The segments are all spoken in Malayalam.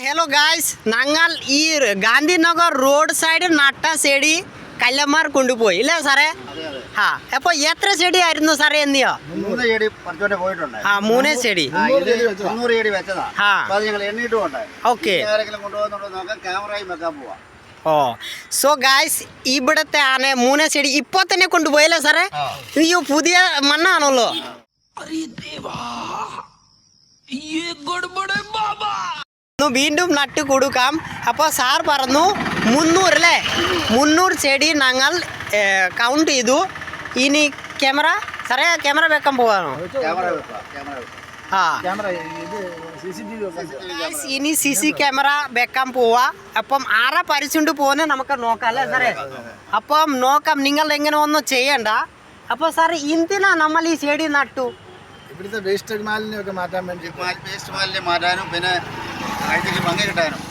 ഹലോ ഗായ്സ്, ഞങ്ങൾ ഈ ഗാന്ധിനഗർ റോഡ് സൈഡ് നട്ട ചെടി കല്ലന്മാർ കൊണ്ടുപോയി ഇല്ലേ സാറേ? ആ, അപ്പൊ എത്ര ചെടി ആയിരുന്നു സാറേ? എന്നിയോ 3 ചെടി പറിച്ചോണ്ട് പോയിട്ടുണ്ട്. ആ, 3 ചെടി. 300 ചെടി വെച്ചതാ. ആ, അത് ഞങ്ങൾ എണ്ണിട്ടുമുണ്ട്. ഓക്കെ. ആരെങ്കിലും കൊണ്ടുപോകുന്നുണ്ടോ നോക്കാം, ക്യാമറയും വെക്കാൻ പോവാ. ഓ, സോ ഗായ്സ്, ഇവിടത്തെ ആണ് 3 ചെടി ഇപ്പൊ തന്നെ കൊണ്ടുപോയല്ലേ സാറേ? അയ്യോ, പുതിയ മണ്ണാണല്ലോ. വീണ്ടും നട്ട് കൊടുക്കാം. അപ്പോൾ സാർ പറഞ്ഞു 300 അല്ലേ? 300 ചെടി ഞങ്ങൾ കൗണ്ട് ചെയ്തു. ഇനി ക്യാമറ സാറേ, ക്യാമറ വെക്കാൻ പോവാണോ? ആ, ഇനി CC ക്യാമറ വെക്കാൻ പോവാ. അപ്പം ആരാ പരിച്ചുകൊണ്ട് പോകുന്നത് നമുക്ക് നോക്കാം അല്ലേ സാറേ? അപ്പം നോക്കാം, നിങ്ങൾ എങ്ങനെ ഒന്നും ചെയ്യണ്ട. അപ്പോൾ സാർ എന്തിനാ നമ്മൾ ഈ ചെടി നട്ടു? ഇവിടുത്തെ വേസ്റ്റ് മാലിന്യമൊക്കെ മാറ്റാൻ വേണ്ടി, വേസ്റ്റ് മാലിന്യം മാറ്റാനും പിന്നെ ആഴ്ചയ്ക്ക് ഭംഗി കിട്ടാനും,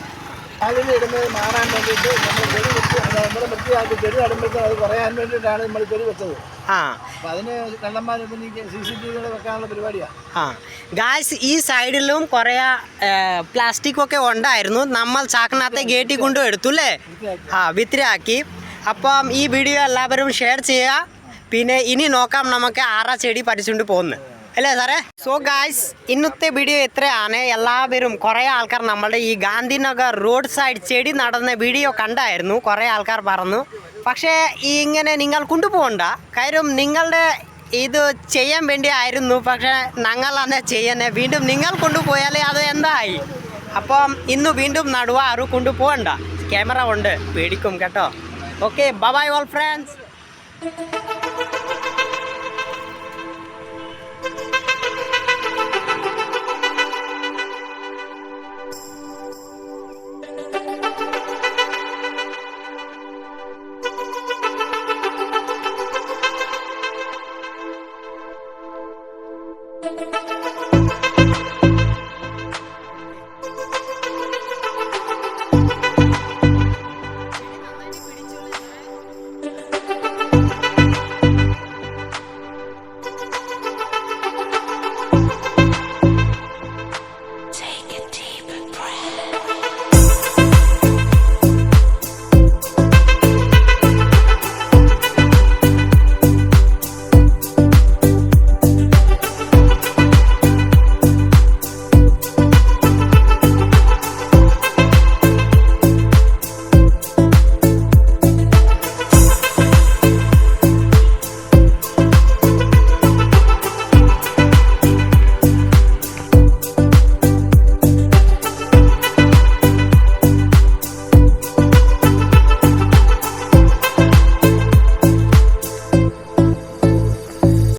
മാലിന്യം ഇടുന്നത് മാറാൻ വേണ്ടിയിട്ട് നമ്മൾ ചെടി വെച്ച് നമ്മൾ വൃത്തിയാക്കി ചെടി നടുമ്പോഴത്തേക്ക് അത് കുറയാൻ വേണ്ടിയിട്ടാണ് നമ്മൾ ചെടി വെച്ചത്. ആ, അപ്പം അതിന് കള്ളന്മാർ CCTV വെക്കാനുള്ള പരിപാടിയാണ്. ആ ഗായ്സ്, ഈ സൈഡിലും കുറേ പ്ലാസ്റ്റിക് ഒക്കെ ഉണ്ടായിരുന്നു. നമ്മൾ ചാക്കിനകത്തെ ഗേറ്റിൽ കൊണ്ടു എടുത്തു അല്ലേ? ആ, വിത്തിരാക്കി. അപ്പം ഈ വീഡിയോ എല്ലാവരും ഷെയർ ചെയ്യുക. പിന്നെ ഇനി നോക്കാം നമുക്ക് ആറാ ചെടി പഠിച്ചുകൊണ്ട് പോകുന്നത് അല്ലേ സാറേ? സോ ഗായ്സ്, ഇന്നത്തെ വീഡിയോ ഇത്രയാണ്. എല്ലാവരും കുറേ ആൾക്കാർ നമ്മളുടെ ഈ ഗാന്ധിനഗർ റോഡ് സൈഡ് ചെടി നടന്ന വീഡിയോ കണ്ടായിരുന്നു. കുറേ ആൾക്കാർ പറഞ്ഞു, പക്ഷേ ഇങ്ങനെ നിങ്ങൾ കൊണ്ടുപോകണ്ട, കാര്യം നിങ്ങളുടെ ഇത് ചെയ്യാൻ വേണ്ടി ആയിരുന്നു. പക്ഷേ ഞങ്ങളാണ് ചെയ്യുന്നത്. വീണ്ടും നിങ്ങൾ കൊണ്ടുപോയാലേ അത് എന്തായി? അപ്പം ഇന്ന് വീണ്ടും നടുവ, ആരും കൊണ്ടുപോകണ്ട. ക്യാമറ ഉണ്ട്, പേടിക്കും കേട്ടോ. Okay, bye bye all friends.